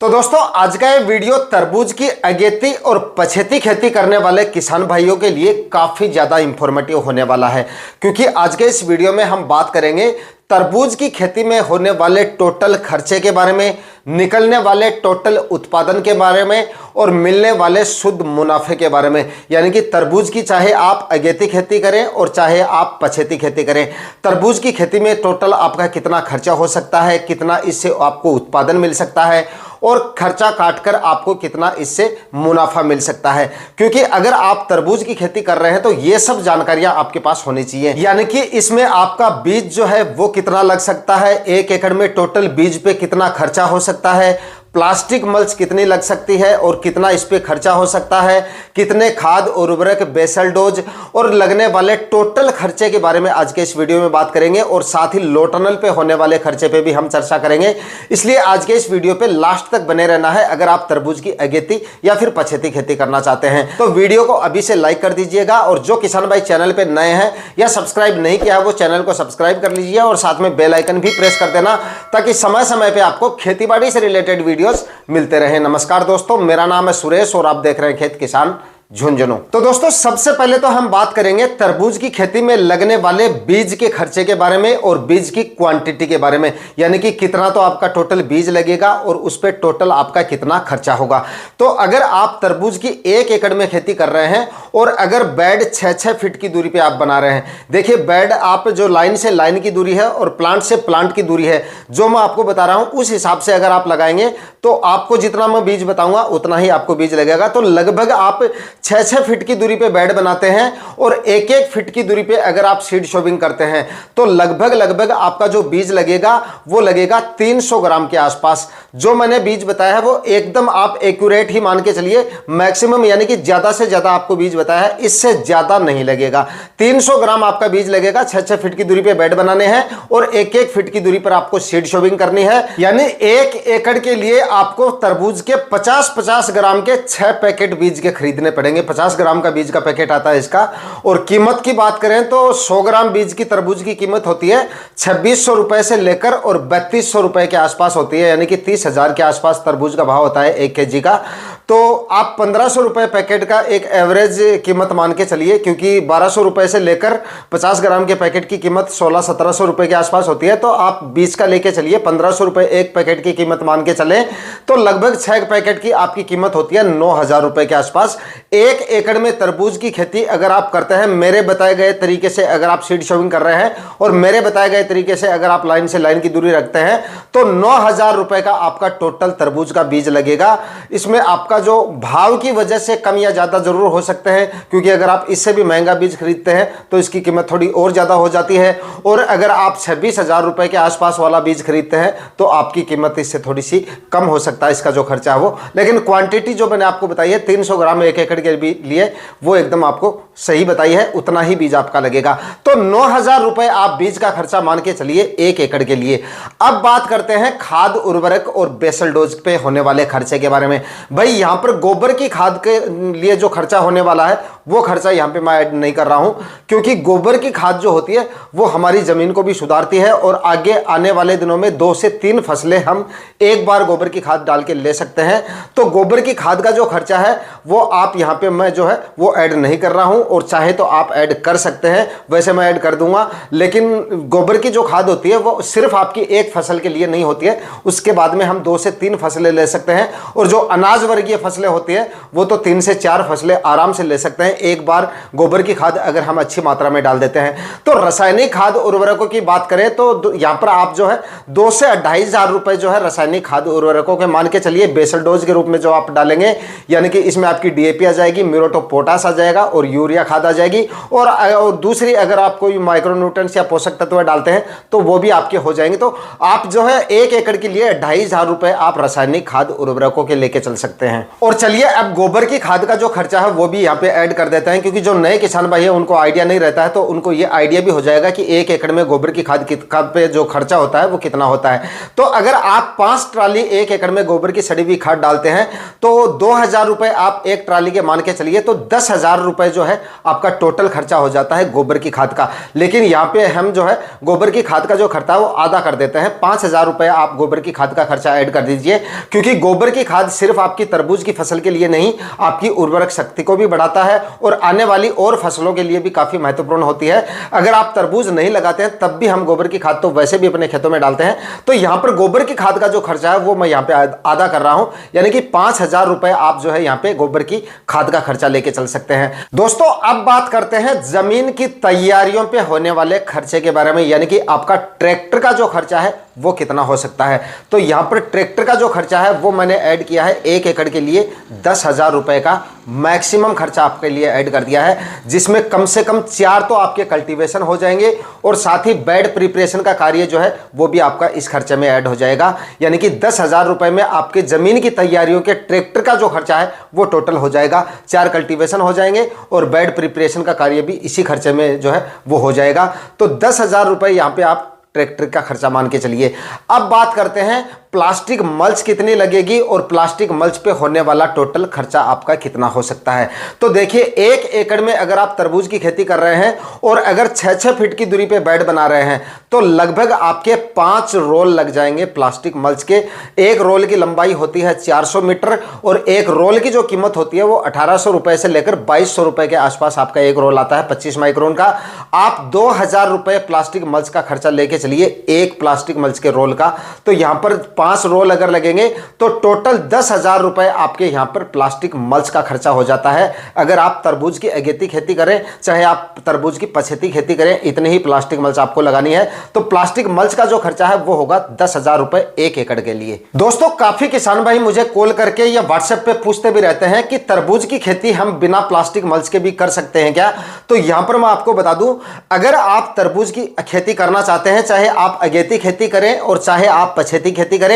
तो दोस्तों आज का ये वीडियो तरबूज की अगेती और पछेती खेती करने वाले किसान भाइयों के लिए काफ़ी ज़्यादा इंफॉर्मेटिव होने वाला है, क्योंकि आज के इस वीडियो में हम बात करेंगे तरबूज की खेती में होने वाले टोटल खर्चे के बारे में, निकलने वाले टोटल उत्पादन के बारे में और मिलने वाले शुद्ध मुनाफे के बारे में। यानी कि तरबूज की चाहे आप अगेती खेती करें और चाहे आप पछेती खेती करें, तरबूज की खेती में टोटल आपका कितना खर्चा हो सकता है, कितना इससे आपको उत्पादन मिल सकता है और खर्चा काटकर आपको कितना इससे मुनाफा मिल सकता है। क्योंकि अगर आप तरबूज की खेती कर रहे हैं तो ये सब जानकारियां आपके पास होनी चाहिए। यानी कि इसमें आपका बीज जो है वो कितना लग सकता है, 1 एकड़ में टोटल बीज पे कितना खर्चा हो सकता है, प्लास्टिक मल्च कितनी लग सकती है और कितना इस पे खर्चा हो सकता है, कितने खाद उर्वरक बेसल डोज और लगने वाले टोटल खर्चे के बारे में आज के इस वीडियो में बात करेंगे। और साथ ही लो टनल पे होने वाले खर्चे पे भी हम चर्चा करेंगे, इसलिए आज के इस वीडियो पे लास्ट तक बने रहना है अगर आप तरबूज की अगेती या फिर पछेती खेती करना चाहते हैं। तो वीडियो को अभी से लाइक कर दीजिएगा और जो किसान भाई चैनल पे नए हैं या सब्सक्राइब नहीं किया है वो चैनल को सब्सक्राइब कर लीजिए और साथ में बेल आइकन भी प्रेस कर देना, ताकि समय समय पे आपको खेतीबाड़ी से रिलेटेड मिलते रहे। नमस्कार दोस्तों, मेरा नाम है सुरेश और आप देख रहे हैं खेत किसान झुंझुनू। तो दोस्तों सबसे पहले तो हम बात करेंगे तरबूज की खेती में लगने वाले बीज के खर्चे के बारे में और बीज की क्वांटिटी के बारे में, यानी कि कितना तो आपका टोटल बीज लगेगा और उस पर टोटल आपका कितना खर्चा होगा। तो अगर आप तरबूज की 1 एकड़ में खेती कर रहे हैं और अगर बेड 6-6 फीट की दूरी पे आप बना रहे हैं, देखिए बेड आप जो लाइन से लाइन की दूरी है और प्लांट से प्लांट की दूरी है जो मैं आपको बता रहा हूं, उस हिसाब से अगर आप लगाएंगे तो आपको जितना मैं बीज बताऊंगा उतना ही आपको बीज लगेगा। तो लगभग आप 6-6 फीट की दूरी पे बेड बनाते हैं और 1-1 फीट की दूरी पे अगर आप सीड शोविंग करते हैं तो लगभग आपका जो बीज लगेगा वो लगेगा 300 ग्राम के आसपास। जो मैंने बीज बताया है वो एकदम आप एक्यूरेट ही मान के चलिए, मैक्सिमम यानी कि ज्यादा से ज्यादा आपको बीज बताया है, इससे ज्यादा नहीं लगेगा। 300 ग्राम आपका बीज लगेगा। 6-6 फीट की दूरी पे बेड बनाने हैं और 1-1 फीट की दूरी पर आपको सीड शोविंग करनी है। यानी 1 एकड़ के लिए आपको तरबूज के 50-50 ग्राम के 6 पैकेट बीज के खरीदने पड़ेंगे। 50 ग्राम का बीज का पैकेट आता है इसका। और कीमत की बात करें तो 100 ग्राम बीज की तरबूज की कीमत होती है 2600 रुपए से लेकर और 3200 रुपए के आसपास होती है, यानी कि 30,000 के आसपास तरबूज का भाव होता है 1 केजी का। तो आप 1500 रुपए पैकेट का एक एवरेज कीमत मान के चलिए, क्योंकि 1200 रुपए से लेकर 50 ग्राम के पैकेट की कीमत 1600-1700 रुपए के आसपास होती है। तो आप 20 का लेके चलिए, 1500 रुपए एक पैकेट की कीमत मान के चले तो लगभग 6 पैकेट की आपकी कीमत होती है 9000 रुपए के आसपास। 1 एकड़ में तरबूज की खेती अगर आप करते हैं, मेरे बताए गए तरीके से अगर आप सीड शोविंग कर रहे हैं और मेरे बताए गए तरीके से अगर आप लाइन से लाइन की दूरी रखते हैं तो 9000 रुपए का आपका टोटल तरबूज का बीज लगेगा। इसमें आपका जो भाव की वजह से कम या ज्यादा जरूर हो सकते हैं, क्योंकि अगर आप इससे भी महंगा बीज खरीदते हैं तो इसकी कीमत थोड़ी और ज्यादा हो जाती है। और अगर आप 26,000 रुपए के आसपास वाला बीज खरीदते हैं तो आपकी कीमत इससे थोड़ी सी कम हो सकता है, इसका जो खर्चा है वो। लेकिन क्वांटिटी जो मैंने आपको बताई है 300 ग्राम 1 एकड़ के लिए, वो एकदम आपको सही बताई है, उतना ही बीज आपका लगेगा। तो 9000 रुपए आप बीज का खर्चा मान के चलिए 1 एकड़ के लिए। अब बात करते हैं खाद उर्वरक और बेसल डोज पे होने वाले खर्चे के बारे में। भाई यहां पर गोबर की खाद के लिए जो खर्चा होने वाला है वो खर्चा यहां पे मैं ऐड नहीं कर रहा हूं, क्योंकि गोबर की खाद जो होती है वो हमारी जमीन को भी सुधारती है और आगे आने वाले दिनों में 2 से 3 फसलें हम एक बार गोबर की खाद डाल के ले सकते हैं। तो गोबर की खाद का जो खर्चा है वो आप यहां पे मैं जो है वो ऐड नहीं कर रहा हूं, और चाहे तो आप ऐड कर सकते हैं, वैसे मैं ऐड कर दूंगा। लेकिन गोबर की जो खाद होती है वो सिर्फ आपकी एक फसल के लिए नहीं होती है, उसके बाद में हम 2 से 3 फसलें ले सकते हैं। और जो अनाज वर्गीय फसलें होती है वो तो 3 से 4 फसलें आराम से ले सकते हैं एक बार गोबर की खाद अगर हम अच्छी मात्रा में डाल देते हैं। तो रासायनिक खाद उर्वरकों की बात करें तो यहां पर आप जो है 2 से 2500 रुपए जो है रासायनिक खाद उर्वरकों के मान के चलिए बेसल डोज के रूप में जो आप डालेंगे, यानी कि इसमें आपकी डीएपी आ जाएगी, म्यूरेट ऑफ पोटाश आ जाएगा और यूरिया खाद आ जाएगी। और दूसरी अगर आप कोई माइक्रोन्यूट्रिएंट्स या पोषक तत्व डालते हैं तो वो भी आपके हो जाएंगे। तो आप जो है 1 एकड़ के लिए 2500 रुपए आप रासायनिक खाद उर्वरकों के लेके चल सकते हैं। हैं। और चलिए अब गोबर की खाद का जो खर्चा है वो भी यहाँ पे ऐड कर देते हैं, क्योंकि जो नए किसान भाई है उनको आइडिया नहीं रहता है, तो उनको ये आइडिया भी हो जाएगा कि 1 एकड़ में गोबर की खाद पे जो खर्चा होता है वो कितना होता है। तो अगर आप 5 ट्राली 1 एकड़ में गोबर की सड़ी हुई खाद डालते हैं तो 2000 रुपए आप एक ट्राली के मान के चलिए, तो 10,000 रुपए जो है आपका टोटल खर्चा हो जाता है गोबर की खाद का। लेकिन यहाँ पे हम जो है गोबर की खाद का जो खर्चा है वो आधा कर देते हैं, 5,000 रुपए आप गोबर की खाद का खर्चा ऐड कर दीजिए, क्योंकि गोबर की खाद सिर्फ आपकी तरबूज की फसल के लिए नहीं, आपकी उर्वरक शक्ति को भी बढ़ाता है और आने वाली और फसलों के लिए भी काफी महत्वपूर्ण होती है। अगर आप तरबूज नहीं लगाते हैं तब भी हम गोबर की खाद तो वैसे भी अपने खेतों में डालते हैं। तो यहां पर गोबर की खाद का जो खर्चा है वो मैं यहां पे आधा कर रहा हूं, यानी कि 5,000 रुपए आप जो है यहां पे गोबर की खाद का खर्चा लेके चल सकते हैं। दोस्तों अब बात करते हैं जमीन की तैयारियों पे होने वाले खर्चे के बारे में, यानी कि आपका ट्रैक्टर का जो खर्चा है वो कितना हो सकता है। तो यहां पर ट्रैक्टर का जो खर्चा है वो मैंने ऐड किया है 1 एकड़ के लिए 10,000 रुपए का मैक्सिमम खर्चा आपके लिए ऐड कर दिया है, जिसमें कम से कम 4 तो आपके कल्टीवेशन हो जाएंगे और साथ ही बेड प्रिपरेशन का कार्य जो है वो भी आपका इस खर्चे में ऐड हो जाएगा। यानी कि 10,000 रुपए में आपके जमीन की तैयारियों के ट्रैक्टर का जो खर्चा है वो टोटल हो जाएगा, 4 कल्टीवेशन हो जाएंगे और बेड प्रिपरेशन का कार्य भी इसी खर्चे में जो है वो हो जाएगा। तो 10,000 रुपए यहां पे आप ट्रैक्टर का खर्चा मान के चलिए। अब बात करते हैं प्लास्टिक मल्च कितनी लगेगी और प्लास्टिक मल्च पे होने वाला टोटल खर्चा आपका कितना हो सकता है। तो देखिए 1 एकड़ में अगर आप तरबूज की खेती कर रहे हैं और अगर 6-6 फीट की दूरी पे बेड बना रहे हैं तो लगभग आपके 5 रोल लग जाएंगे प्लास्टिक मल्च के। एक रोल की लंबाई होती है 400 मीटर और एक रोल की जो कीमत होती है वो 1800 रुपए से लेकर 2200 रुपए के आसपास आपका एक रोल आता है 25 माइक्रोन का। आप 2000 रुपए प्लास्टिक मल्च का खर्चा लेके चलिए एक प्लास्टिक मल्च के रोल का। तो यहां पर 5 रोल अगर लगेंगे तो टोटल 10,000 रुपए आपके यहां पर प्लास्टिक मल्च का खर्चा हो जाता है। अगर आप तरबूज की अगेती खेती करें चाहे आप तरबूज की पछेती खेती करें, इतनी ही प्लास्टिक मल्च आपको लगानी है। तो प्लास्टिक मल्च का जो खर्चा है वो होगा 10,000 रुपए 1 एकड़ के लिए। दोस्तों काफी किसान भाई मुझे कॉल करके या व्हाट्सएप पे पूछते भी रहते हैं कि तरबूज की खेती हम बिना प्लास्टिक मल्च के भी कर सकते हैं क्या। तो यहां पर मैं आपको बता दूं, अगर आप तरबूज की खेती करना चाहते हैं, चाहे आप अगेती खेती करें और चाहे आप पछेती खेती करें,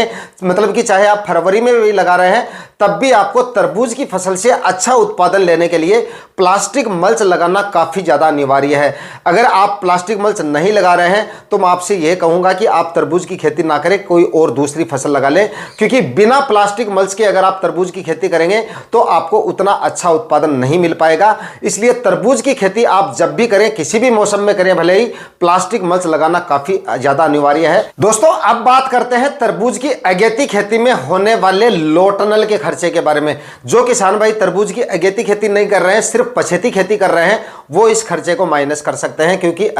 मतलब कि चाहे आप फरवरी में भी लगा रहे हैं, तब भी आपको तरबूज की फसल से अच्छा उत्पादन लेने के लिए प्लास्टिक मल्च लगाना काफी ज्यादा अनिवार्य है। अगर आप प्लास्टिक मल्च नहीं लगा रहे हैं तो मैं आपसे यह कहूंगा कि आप तरबूज की खेती ना करें, कोई और दूसरी फसल लगा लें, क्योंकि बिना प्लास्टिक मल्च के अगर आप तरबूज की खेती करेंगे तो आपको उतना अच्छा उत्पादन नहीं मिल पाएगा। इसलिए तरबूज की खेती आप जब भी करें, किसी भी मौसम में करें भले ही, प्लास्टिक मल्च लगाना काफी ज्यादा अनिवार्य है। दोस्तों अब बात करते हैं तरबूज की अगेती खेती में होने वाले लो टनल के खर्चे के बारे में। जो किसान भाई तरबूज की अगेती खेती नहीं कर रहे हैं, सिर्फ पछेती खेती कर रहे हैं, वो इस खर्चे को माइनस कर सकते हैं, क्योंकि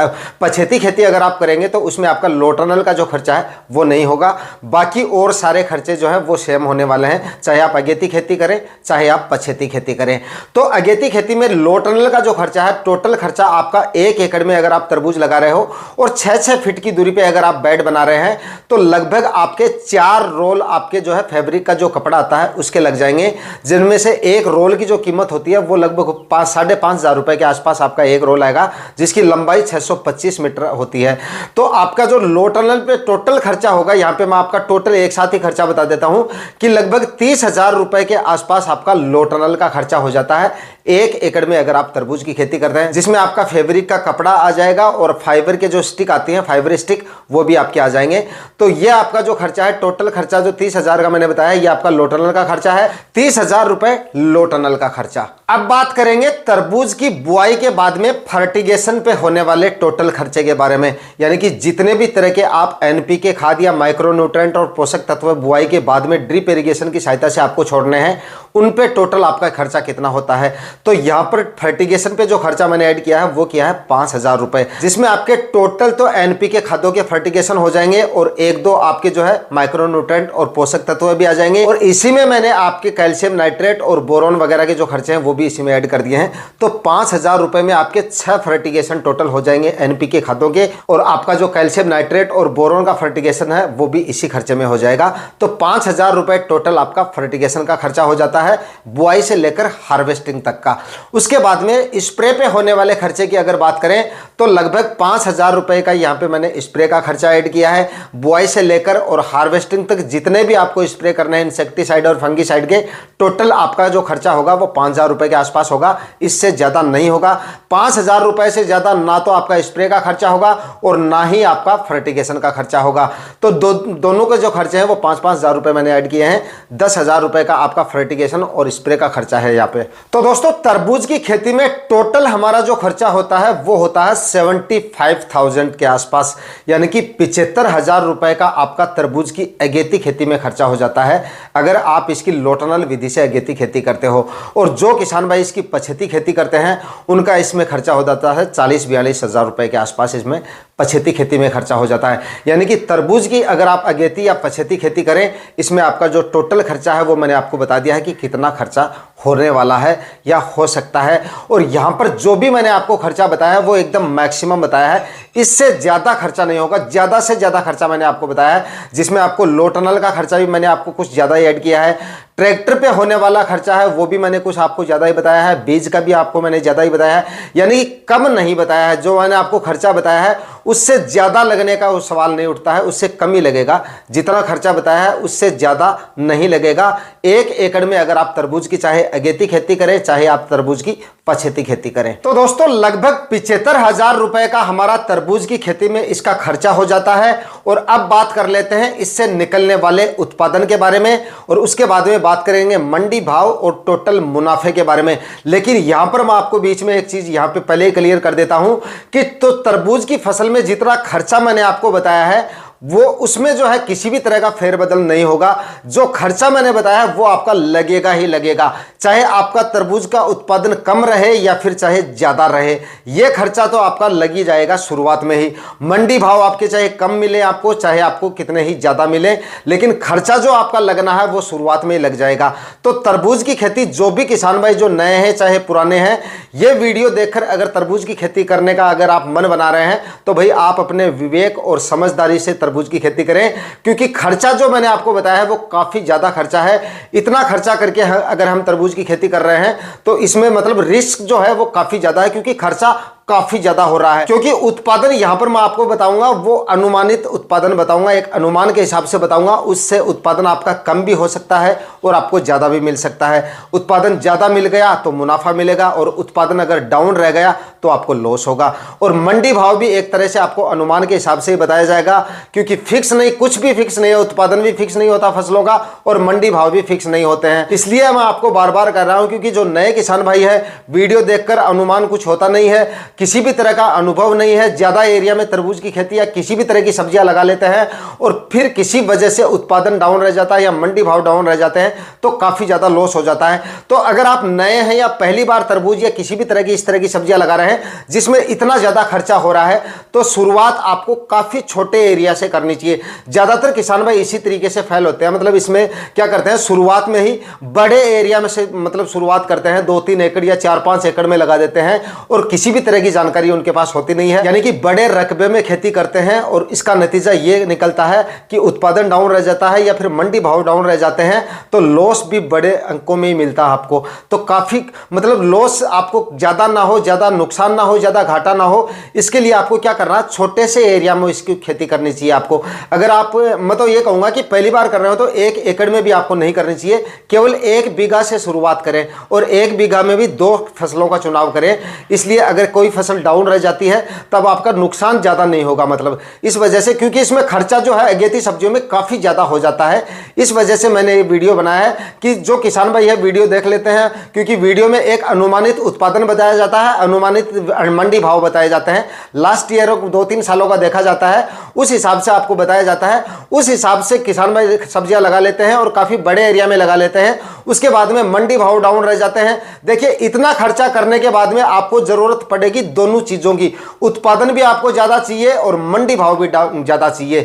पछेती खेती अगर आप करेंगे तो उसमें आपका लो टनल का जो खर्चा है वो नहीं होगा। बाकी और सारे खर्चे जो है वो सेम होने वाले हैं, चाहे आप अगेती खेती करें चाहे आप पछेती खेती करें। तो अगेती खेती में लो टनल का जो खर्चा है, टोटल खर्चा आपका 1 एकड़ में अगर आप तरबूज लगा रहे हो और 6-6 फीट की दूरी पे अगर आप बेड बना रहे हैं तो लगभग आपके 4 रोल आपके जो है फैब्रिक का जो कपड़ा आता है उसके लग जाएंगे, जिनमें से एक रोल की जो कीमत होती है वो लगभग 5,500 रुपए के आसपास आपका एक रोल आएगा, जिसकी लंबाई 625 मीटर होती है। तो आपका जो लो टनल पे टोटल खर्चा होगा, यहां पे मैं आपका टोटल एक साथ ही खर्चा बता देता हूं कि लगभग 30,000 रुपए के आसपास आपका लो टनल का खर्चा हो जाता है 1 एकड़ में अगर आप तरबूज की खेती करते हैं, जिसमें आपका फैब्रिक का कपड़ा आ जाएगा और फाइबर के जो स्टिक आती हैं, फाइबर स्टिक, वो भी आपके आ जाएंगे। तो ये आपका जो खर्चा है, टोटल खर्चा जो 30,000 का मैंने बताया, ये आपका लो टनल का खर्चा है, 30,000 रुपए लो टनल का खर्चा। अब बात करेंगे तरबूज की बुआई के बाद में फर्टिगेशन पे होने वाले टोटल खर्चे के बारे में, यानी कि जितने भी तरह के आप एनपीके खाद या माइक्रोन्यूट्रेंट और पोषक तत्व बुआई के बाद में ड्रिप इरिगेशन की सहायता से आपको छोड़ने हैं, उन पे टोटल आपका खर्चा कितना होता है। तो यहां पर फर्टिगेशन पे जो खर्चा मैंने ऐड किया है वो किया है 5,000 रुपए, जिसमें आपके टोटल तो एनपीके खादों के फर्टिगेशन हो जाएंगे और 1-2 आपके जो है माइक्रोन्यूट्रेंट और पोषक तत्व भी आ जाएंगे, और इसी में मैंने आपके कैल्शियम नाइट्रेट और बोरोन वगैरह के जो खर्चे हैं वो भी इसी में ऐड कर दिए हैं। तो 5,000 रुपए में आपके 6 फर्टिगेशन टोटल हो जाएंगे एनपीके खादों के, और आपका जो कैल्शियम नाइट्रेट और बोरोन का फर्टिगेशन है वो भी इसी खर्चे में हो जाएगा। तो 5,000 रुपए टोटल आपका फर्टिगेशन का खर्चा हो जाता है बुआई से लेकर हार्वेस्टिंग तक का। उसके बाद में स्प्रे पे होने वाले खर्चे की अगर बात करें तो लगभग 5,000 रुपए का यहां पे मैंने स्प्रे का खर्चा ऐड किया है। बुआई से लेकर और हार्वेस्टिंग तक जितने भी आपको स्प्रे करने हैं इंसेक्टिसाइड और फंगिसाइड के, टोटल आपका जो खर्चा होगा वो 5,000 रुपये के आसपास होगा, इससे ज़्यादा नहीं होगा। 5,000 रुपये से ज़्यादा ना तो आपका स्प्रे का खर्चा होगा और ना ही आपका फर्टिगेशन का खर्चा होगा। तो दोनों के जो खर्चे हैं वो 5,000 रुपये मैंने ऐड किए हैं। 10,000 रुपये का आपका फर्टिगेशन और स्प्रे का खर्चा है यहाँ पे। तो दोस्तों तरबूज की खेती में टोटल हमारा जो खर्चा होता है वो होता है 75,000 के आसपास, यानी कि 75,000 रुपये का आपका तरबूज की अगेती खेती में खर्चा हो जाता है अगर आप इसकी लोटनल विधि से अगेती खेती करते हो। और जो किसान भाई इसकी पछेती खेती करते हैं उनका इसमें खर्चा हो जाता है 40-42 रुपये के आसपास, इसमें पछेती खेती में खर्चा हो जाता है। यानी कि तरबूज की अगर आप अगेती या पछेती खेती करें, इसमें आपका जो टोटल खर्चा है वो मैंने आपको बता दिया है कि कितना खर्चा होने वाला है या हो सकता है। और यहाँ पर जो भी मैंने आपको खर्चा बताया है वो एकदम मैक्सिमम बताया है, इससे ज़्यादा खर्चा नहीं होगा। ज़्यादा से ज़्यादा खर्चा मैंने आपको बताया है, जिसमें आपको लो टनल का खर्चा भी मैंने आपको कुछ ज़्यादा ही ऐड किया है, ट्रैक्टर पे होने वाला खर्चा है वो भी मैंने कुछ आपको ज़्यादा ही बताया है, बीज का भी आपको मैंने ज़्यादा ही बताया है, यानी कम नहीं बताया है। जो मैंने आपको खर्चा बताया है उससे ज़्यादा लगने का वो सवाल नहीं उठता है, उससे कम ही लगेगा। जितना खर्चा बताया है उससे ज़्यादा नहीं लगेगा। 1 एकड़ में अगर आप तरबूज की चाहे अगेती खेती करें चाहे आप तरबूज की पछेती खेती करें, तो दोस्तों लगभग 75,000 रुपये का हमारा तरबूज की खेती में इसका खर्चा हो जाता है। और अब बात कर लेते हैं इससे निकलने वाले उत्पादन के बारे में, और उसके बाद में बात करेंगे मंडी भाव और टोटल मुनाफे के बारे में। लेकिन यहां पर मैं आपको बीच में एक चीज यहां पे पहले ही क्लियर कर देता हूं कि तो तरबूज की फसल में जितना खर्चा मैंने आपको बताया है वो उसमें जो है किसी भी तरह का फेरबदल नहीं होगा। जो खर्चा मैंने बताया वो आपका लगेगा ही लगेगा, चाहे आपका तरबूज का उत्पादन कम रहे या फिर चाहे ज़्यादा रहे, ये खर्चा तो आपका लग ही जाएगा शुरुआत में ही। मंडी भाव आपके चाहे कम मिले आपको, चाहे आपको कितने ही ज़्यादा मिले, लेकिन खर्चा जो आपका लगना है वो शुरुआत में ही लग जाएगा। तो तरबूज की खेती जो भी किसान भाई जो नए हैं चाहे पुराने हैं, ये वीडियो देखकर अगर तरबूज की खेती करने का अगर आप मन बना रहे हैं तो भाई आप अपने विवेक और समझदारी से तरबूज की खेती करें, क्योंकि खर्चा जो मैंने आपको बताया है वो काफी ज्यादा खर्चा है। इतना खर्चा करके अगर हम तरबूज की खेती कर रहे हैं तो इसमें मतलब रिस्क जो है वो काफी ज्यादा है, क्योंकि खर्चा काफी ज्यादा हो रहा है। क्योंकि उत्पादन यहां पर मैं आपको बताऊंगा वो अनुमानित उत्पादन बताऊंगा, एक अनुमान के हिसाब से बताऊंगा, उससे उत्पादन आपका कम भी हो सकता है और आपको ज्यादा भी मिल सकता है। उत्पादन ज्यादा मिल गया तो मुनाफा मिलेगा, और उत्पादन अगर डाउन रह गया तो आपको लॉस होगा। और मंडी भाव भी एक तरह से आपको अनुमान के हिसाब से ही बताया जाएगा, क्योंकि फिक्स नहीं, कुछ भी फिक्स नहीं है, उत्पादन भी फिक्स नहीं होता फसलों का और मंडी भाव भी फिक्स नहीं होते हैं। इसलिए मैं आपको बार बार कर रहा हूं, क्योंकि जो नए किसान भाई है वीडियो देखकर अनुमान कुछ होता नहीं है, किसी भी तरह का अनुभव नहीं है, ज्यादा एरिया में तरबूज की खेती या किसी भी तरह की सब्जियां लगा लेते हैं और फिर किसी वजह से उत्पादन डाउन रह जाता है या मंडी भाव डाउन रह जाते हैं तो काफी ज्यादा लॉस हो जाता है। तो अगर आप नए हैं या पहली बार तरबूज या किसी भी तरह की इस तरह की सब्जियां लगा रहे हैं जिसमें इतना ज्यादा खर्चा हो रहा है, तो शुरुआत आपको काफी छोटे एरिया से करनी चाहिए। ज्यादातर किसान भाई इसी तरीके से फेल होते हैं, मतलब इसमें क्या करते हैं, शुरुआत में ही बड़े एरिया में से मतलब शुरुआत करते हैं, 2-3 एकड़ या 4-5 एकड़ में लगा देते हैं और किसी भी तरह की जानकारी उनके पास होती नहीं है, यानी कि बड़े रकबे में खेती करते हैं और इसका नतीजा ये निकलता है कि उत्पादन डाउन रह जाता है या फिर मंडी भाव डाउन रह जाते हैं, तो लॉस भी बड़े अंकों में ही मिलता है आपको। तो काफी मतलब लॉस आपको ज्यादा ना हो, ज्यादा नुकसान ना हो, ज्यादा घाटा ना हो, इसके लिए आपको क्या करना है, छोटे से एरिया में इसकी खेती करनी चाहिए आपको। अगर आप मैं तो ये कहूंगा कि पहली बार कर रहे हो तो 1 एकड़ में भी आपको नहीं करनी चाहिए, केवल 1 बीघा से शुरुआत करें और 1 बीघा में भी 2 फसलों का चुनाव करें। इसलिए अगर कोई फसल डाउन रह जाती है तब आपका नुकसान ज्यादा नहीं होगा, मतलब इस वजह से, क्योंकि इसमें खर्चा जो है अगेती सब्जियों में काफी ज्यादा हो जाता है। इस वजह से मैंने ये वीडियो बनाया है कि जो किसान भाई है वीडियो देख लेते हैं, क्योंकि वीडियो में एक अनुमानित उत्पादन बताया जाता है, अनुमानित मंडी भाव बताए जाते हैं, लास्ट ईयर 2-3 सालों का देखा जाता है, उस हिसाब से आपको बताया जाता है, उस हिसाब से किसान भाई सब्जियां लगा लेते हैं और काफी बड़े एरिया में लगा लेते हैं। उसके बाद में मंडी भाव डाउन रह जाते हैं। देखिए इतना खर्चा करने के बाद में आपको जरूरत पड़ेगी दोनों चीजों की, उत्पादन भी आपको ज्यादा चाहिए और मंडी भाव भी ज्यादा चाहिए,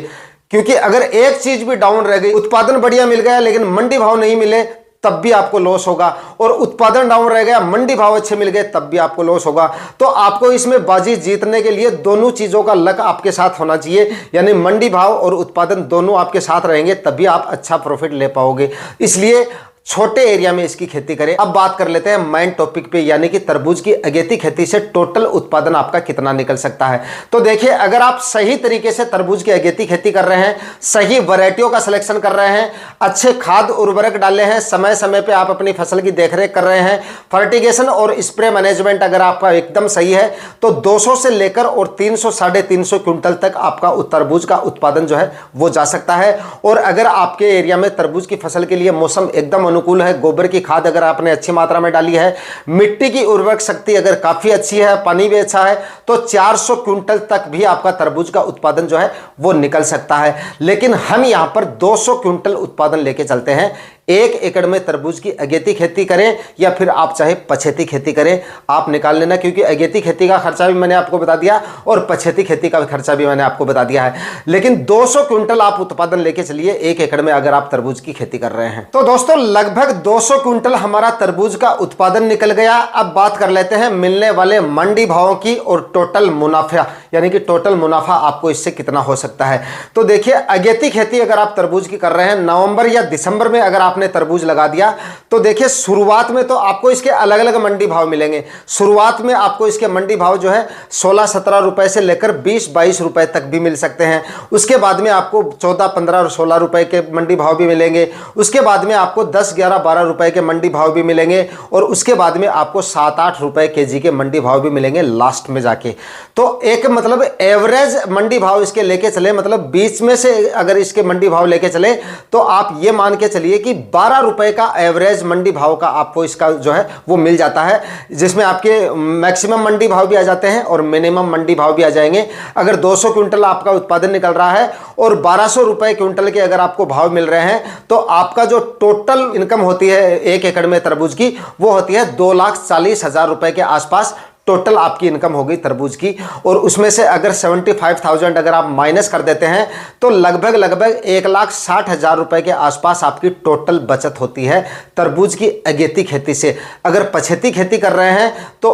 क्योंकि अगर एक चीज भी डाउन रह गई, उत्पादन बढ़िया मिल गया लेकिन मंडी भाव नहीं मिले तब भी आपको लॉस होगा, और उत्पादन डाउन रह गया मंडी भाव अच्छे मिल गए तब भी आपको लॉस होगा। तो आपको इसमें बाजी जीतने के लिए दोनों चीजों का लक आपके साथ होना चाहिए, यानी मंडी भाव और उत्पादन दोनों आपके साथ रहेंगे तभी आप अच्छा प्रॉफिट ले पाओगे। इसलिए छोटे एरिया में इसकी खेती करें। अब बात कर लेते हैं मेन टॉपिक पे, यानी कि तरबूज की अगेती खेती से टोटल उत्पादन आपका कितना निकल सकता है। तो देखिए, अगर आप सही तरीके से तरबूज की अगेती खेती कर रहे हैं, सही वैरायटियों का सिलेक्शन कर रहे हैं, अच्छे खाद उर्वरक डाले हैं, समय समय पे आप अपनी फसल की देखरेख कर रहे हैं, फर्टिगेशन और स्प्रे मैनेजमेंट अगर आपका एकदम सही है, तो 200 से लेकर और 300 350 क्विंटल तक आपका तरबूज का उत्पादन जो है वो जा सकता है। और अगर आपके एरिया में तरबूज की फसल के लिए मौसम एकदम अनुकूल है, गोबर की खाद अगर आपने अच्छी मात्रा में डाली है, मिट्टी की उर्वरक शक्ति अगर काफी अच्छी है, पानी भी अच्छा है, तो 400 क्विंटल तक भी आपका तरबूज का उत्पादन जो है वो निकल सकता है। लेकिन हम यहां पर 200 क्विंटल उत्पादन लेके चलते हैं। 1 एकड़ में तरबूज की अगेती खेती करें या फिर आप चाहे पछेती खेती करें, आप निकाल लेना, क्योंकि अगेती खेती का खर्चा भी मैंने आपको बता दिया और पछेती खेती का खर्चा भी मैंने आपको बता दिया है। लेकिन 200 क्विंटल आप उत्पादन लेके चलिए 1 एकड़ में, अगर आप तरबूज की खेती कर रहे हैं। तो दोस्तों, लगभग 200 क्विंटल हमारा तरबूज का उत्पादन निकल गया। अब बात कर लेते हैं मिलने वाले मंडी भावों की और टोटल मुनाफा, यानी कि टोटल मुनाफा आपको इससे कितना हो सकता है। तो देखिए, अगेती खेती अगर आप तरबूज की कर रहे हैं, नवंबर या दिसंबर में अगर आपने तरबूज लगा दिया, तो देखिए शुरुआत में तो आपको इसके अलग अलग मंडी भाव मिलेंगे। शुरुआत में आपको इसके मंडी भाव जो है 16-17 रुपए से लेकर 20-22 रुपए तक भी मिल सकते हैं। उसके बाद में आपको 14-15 और 16 रुपए के मंडी भाव भी मिलेंगे। उसके बाद में आपको 10-11-12 रुपए के मंडी भाव भी मिलेंगे और उसके बाद में आपको 7-8 रुपए केजी के मंडी भाव भी मिलेंगे लास्ट में जाके। तो एक मतलब एवरेज मंडी भाव इसके लेके चले, मतलब बीच में से अगर इसके मंडी भाव लेके चले, तो आप ये मान के चलिए कि 12 रुपए का एवरेज मंडी भाव का आपको इसका जो है वो मिल जाता है, जिसमें आपके मैक्सिमम मंडी भाव भी आ जाते हैं और मिनिमम मंडी भाव भी आ जाएंगे। अगर 200 क्विंटल आपका उत्पादन निकल रहा है और 1200 रुपए क्विंटल के अगर आपको भाव मिल रहे हैं, तो आपका जो टोटल इनकम होती है 1 एकड़ में तरबूज की, वो होती है 2,40,000 रुपए के आसपास टोटल आपकी इनकम होगी तरबूज की। और उसमें से अगर 75,000 अगर आप माइनस कर देते हैं, तो लगभग 1,60,000 रुपए के आसपास आपकी टोटल बचत होती है तरबूज की अगेती खेती से। अगर पछेती खेती कर रहे हैं तो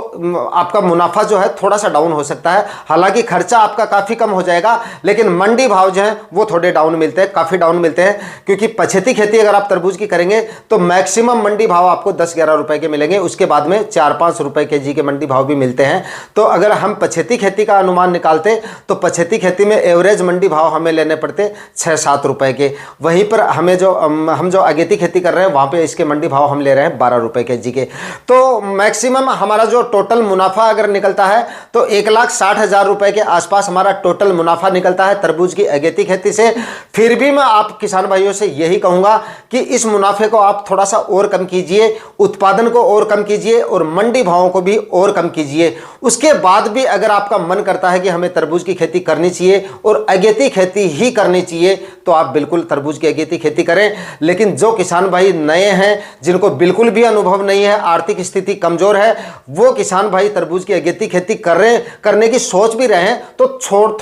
आपका मुनाफा जो है थोड़ा सा डाउन हो सकता है, हालांकि खर्चा आपका काफ़ी कम हो जाएगा, लेकिन मंडी भाव जो है वो थोड़े डाउन मिलते हैं, काफ़ी डाउन मिलते हैं। क्योंकि पछेती खेती अगर आप तरबूज की करेंगे तो मैक्सिमम मंडी भाव आपको 10-11 रुपए के मिलेंगे, उसके बाद में 4-5 रुपए केजी के मंडी भाव भी मिलते हैं। तो अगर हम पछेती खेती का अनुमान निकालते तो पछेती खेती में एवरेज मंडी भाव हमें लेने पड़ते 6-7 रुपए के। वहीं पर हमें जो हम जो अगेती खेती कर रहे हैं वहां पे इसके मंडी भाव हम ले रहे हैं 12 रुपए केजी के। तो मैक्सिमम हमारा जो टोटल मुनाफा अगर निकलता है तो 1,60,000 रुपए के आसपास हमारा टोटल मुनाफा निकलता है तरबूज की अगेती खेती से। फिर भी मैं आप किसान भाइयों से यही कहूंगा कि इस मुनाफे को आप थोड़ा सा और कम कीजिए, उत्पादन को और कम कीजिए और मंडी भावों को भी और कम कीजिए। उसके बाद भी अगर आपका मन करता है कि हमें तरबूज की खेती करनी चाहिए और अगेती खेती ही करनी चाहिए, तो आप बिल्कुल तरबूज की अगेती खेती करें। लेकिन जो किसान भाई नए हैं, जिनको बिल्कुल भी अनुभव नहीं है, आर्थिक स्थिति कमजोर है, वो किसान भाई तरबूज की अगेती खेती करने की सोच भी रहे हैं, तो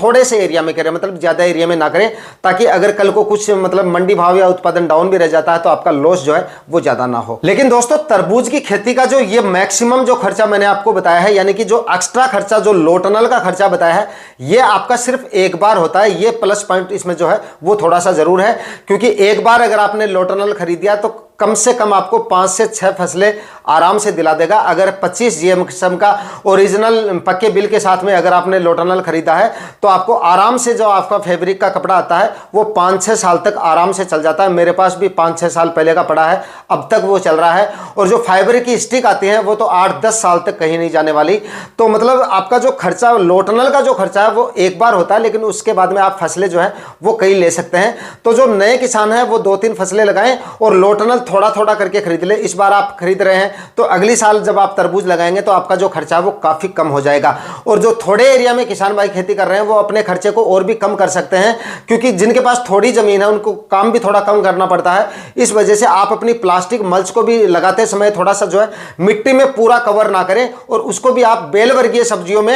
थोड़े से एरिया में करें, मतलब ज्यादा एरिया में ना करें, ताकि अगर कल को कुछ मतलब मंडी भाव या उत्पादन डाउन भी रह जाता है तो आपका लॉस जो है वो ज्यादा ना हो। लेकिन दोस्तों, तरबूज की खेती का जो ये मैक्सिमम जो खर्चा मैंने आपको बताया है, यानी कि जो एक्स्ट्रा खर्चा, जो लोटनल का खर्चा बताया है, ये आपका सिर्फ एक बार होता है। ये प्लस पॉइंट इसमें जो है वो थोड़ा सा जरूर है, क्योंकि एक बार अगर आपने लोटनल खरीद दिया तो कम से कम आपको 5 से 6 फसलें आराम से दिला देगा। अगर 25 GSM का ओरिजिनल पक्के बिल के साथ में अगर आपने लोटनल खरीदा है तो आपको आराम से जो आपका फैब्रिक का कपड़ा आता है वो 5-6 साल तक आराम से चल जाता है। मेरे पास भी 5-6 साल पहले का पड़ा है, अब तक वो चल रहा है। और जो फाइबर की स्टिक आती है वो तो 8-10 साल तक कहीं नहीं जाने वाली। तो मतलब आपका जो खर्चा, लोटनल का जो खर्चा है वो एक बार होता है, लेकिन उसके बाद में आप फसलें जो है वो कई ले सकते हैं। तो जो नए किसान हैं वो 2-3 फसलें लगाएं और लोटनल थोड़ा थोड़ा करके खरीद ले। इस बार आप खरीद रहे हैं तो अगली साल जब आप तरबूज लगाएंगे तो आपका जो खर्चा वो काफी कम हो जाएगा। और जो थोड़े एरिया में किसान भाई खेती कर रहे हैं वो अपने खर्चे को और भी कम कर सकते हैं, क्योंकि जिनके पास थोड़ी जमीन है उनको काम भी थोड़ा कम करना पड़ता है। इस वजह से आप अपनी प्लास्टिक मल्च को भी लगाते समय थोड़ा सा जो है मिट्टी में पूरा कवर ना करें और उसको भी आप बेल वर्गीय सब्जियों में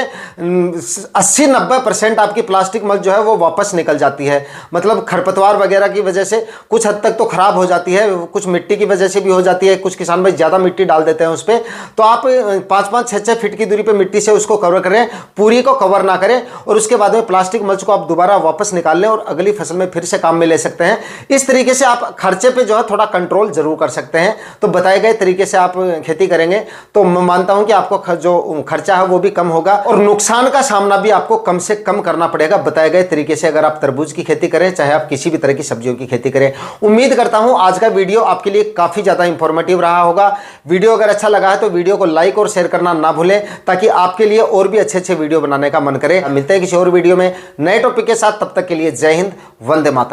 80-90% आपकी प्लास्टिक मल्च जो है वो वापस निकल जाती है। मतलब खरपतवार वगैरह की वजह से कुछ हद तक तो खराब हो जाती है, कुछ मिट्टी की वजह से भी हो जाती है, कुछ किसान भाई ज़्यादा मिट्टी डाल देते हैं उस पर। तो आप 5-5, 6-6 फीट की दूरी पर मिट्टी से उसको कवर करें, पूरी को कवर ना करें, और उसके बाद में प्लास्टिक मल्च को आप दोबारा वापस निकाल लें और अगली फसल में फिर से काम में ले सकते हैं। इस तरीके से आप खर्चे पे जो है थोड़ा कंट्रोल जरूर कर सकते हैं। तो बताए गए तरीके से आप खेती करेंगे तो मैं मानता हूं कि आपको जो खर्चा है वो भी कम होगा और नुकसान का सामना भी आपको कम से कम करना पड़ेगा बताए गए तरीके से, अगर आप तरबूज की खेती करें, चाहे आप किसी भी तरह की सब्जियों की खेती करें। उम्मीद करता हूं आज का वीडियो आपके लिए काफी ज्यादा इंफॉर्मेटिव रहा होगा। वीडियो अगर अच्छा लगा है तो वीडियो को लाइक और शेयर करना ना भूलें, ताकि आपके लिए और भी अच्छे अच्छे वीडियो बनाने का मन करे। मिलते हैं किसी और वीडियो में नए टॉपिक के साथ, तब तक के लिए जय हिंद, वंदे मातरम।